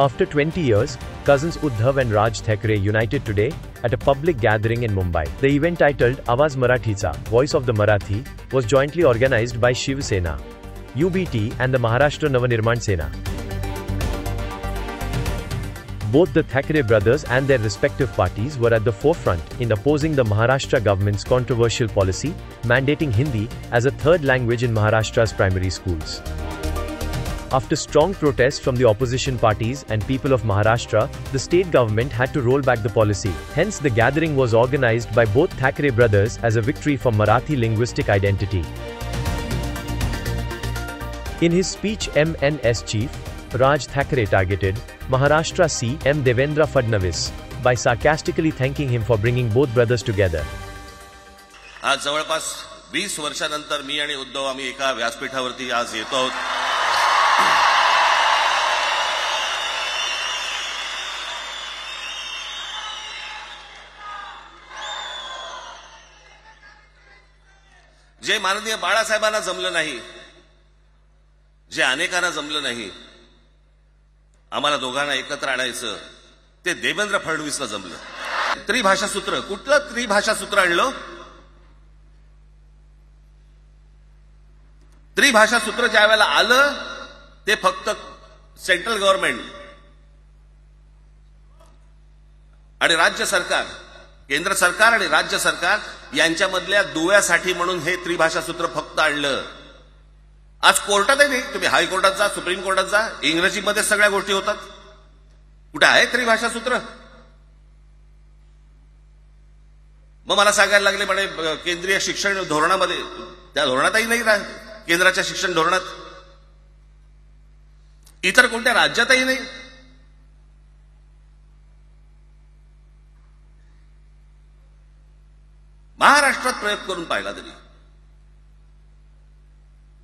After 20 years, cousins Uddhav and Raj Thackeray united today at a public gathering in Mumbai. The event titled Awaz Marathicha, Voice of the Marathi, was jointly organized by Shiv Sena, UBT and the Maharashtra Navanirman Sena. Both the Thackeray brothers and their respective parties were at the forefront in opposing the Maharashtra government's controversial policy, mandating Hindi as a third language in Maharashtra's primary schools. After strong protests from the opposition parties and people of Maharashtra, the state government had to roll back the policy. Hence, the gathering was organized by both Thackeray brothers as a victory for Marathi linguistic identity. In his speech, MNS chief, Raj Thackeray targeted Maharashtra CM Devendra Fadnavis by sarcastically thanking him for bringing both brothers together. आज जवळपास 20 वर्षानंतर मी आणि उद्धव आम्ही एका व्यासपीठावरती आज येतो आहोत. जे माननीय बाळासाहेबांना जमलं नाही, जे अनेकांना जमलं नाही, आम्हाला दोघांना एकत्र आणायचं, ते देवेंद्र फडणवीसला जमलं. त्रिभाषा सूत्र, कुठलं त्रिभाषा सूत्र आणलं? त्रिभाषा सूत्र ज्या वेळेला आलं ते फक्त सेंट्रल गव्हर्नमेंट आणि राज्य सरकार, केंद्र सरकार आणि राज्य सरकार यांच्यामधल्या दुव्यासाठी म्हणून हे त्रिभाषा सूत्र फक्त आणलं. आज कोर्टातही नाही, तुम्ही हायकोर्टात जा, सुप्रीम कोर्टात जा, इंग्रजीमध्ये सगळ्या गोष्टी होतात. कुठे आहे त्रिभाषा सूत्र? मग मला सांगायला लागले म्हणे केंद्रीय शिक्षण धोरणामध्ये, त्या धोरणातही नाही राहत, केंद्राच्या शिक्षण धोरणात, इतर कोणत्या राज्यातही नाही. महाराष्ट्रात प्रयोग करून पाहिला तरी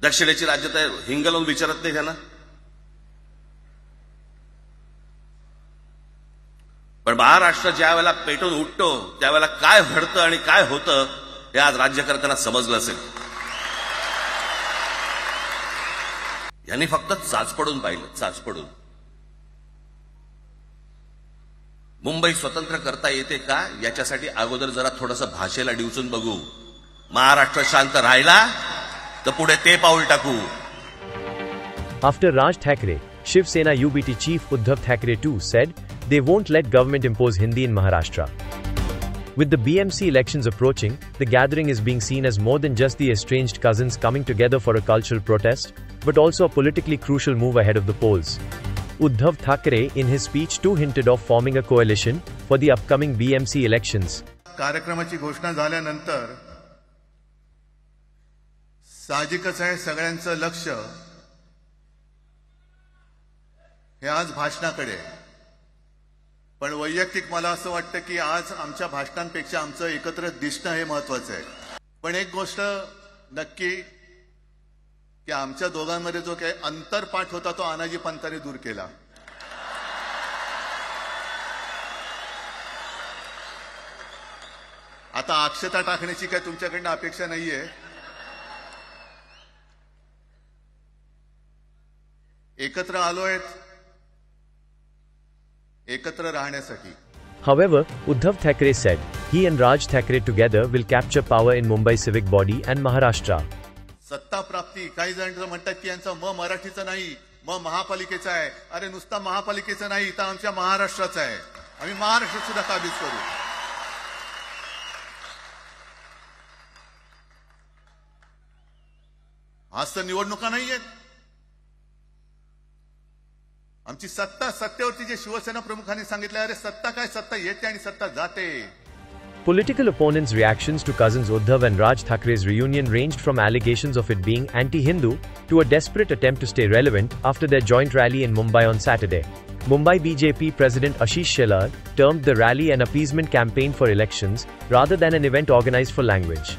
दक्षिणेची राज्य तर हिंगलवून विचारत नाही त्यांना. पण महाराष्ट्र ज्या वेळेला पेटून उठतो त्यावेळेला काय घडतं आणि काय होतं हे आज राज्यकर्त्यांना समजलं असेल. यांनी फक्त चाचपडून पाहिलं, चाचपडून. मुंबई स्वतंत्र करता येते का याच्यासाठी अगोदर जरा थोडंसं भाषेला डिवचून बघू. महाराष्ट्र शांत राहिला तर पुढे ते पाऊल टाकू. After Raj Thackeray, Shiv Sena UBT chief Uddhav Thackeray too said they won't let government impose Hindi in Maharashtra. With the BMC elections approaching, the gathering is being seen as more than just the estranged cousins coming together for a cultural protest, but also a politically crucial move ahead of the polls. Uddhav Thackeray in his speech too hinted of forming a coalition for the upcoming BMC elections. कार्यक्रमाची घोषणा झाल्यानंतर साहजिकच आहे सगळ्यांचं लक्ष हे आज भाषणाकडे. पण वैयक्तिक मला असं वाटतं की आज आमच्या भाषणांपेक्षा आमचं एकत्र दिसणं हे महत्वाचं आहे. पण एक गोष्ट नक्की की आमच्या दोघांमध्ये जो काही अंतरपाठ होता तो आनाजी पंतांनी दूर केला. आता अक्षता टाकण्याची काय तुमच्याकडनं अपेक्षा नाहीये. एकत्र आलोय एकत्र राहण्यासाठी. However, Uddhav Thackeray said he and Raj Thackeray together will capture power in Mumbai civic body and Maharashtra. सत्ता प्राप्ती, काही जण म्हणतात की यांचा मराठीचा नाही, महापालिकेचा आहे. अरे नुसता महापालिकेचा नाही, तर आमच्या महाराष्ट्राचा आहे. आम्ही महाराष्ट्र सुद्धा काबीज करू. आज तर निवडणुका नाहीयेत. आमची सत्ता, सत्तेवरती जे शिवसेना प्रमुखांनी सांगितलं, अरे सत्ता काय, सत्ता येते आणि सत्ता जाते. Political opponents' reactions to cousins Uddhav and Raj Thackeray's reunion ranged from allegations of it being anti-Hindu to a desperate attempt to stay relevant after their joint rally in Mumbai on Saturday. Mumbai BJP President Ashish Shelar termed the rally an appeasement campaign for elections rather than an event organized for language.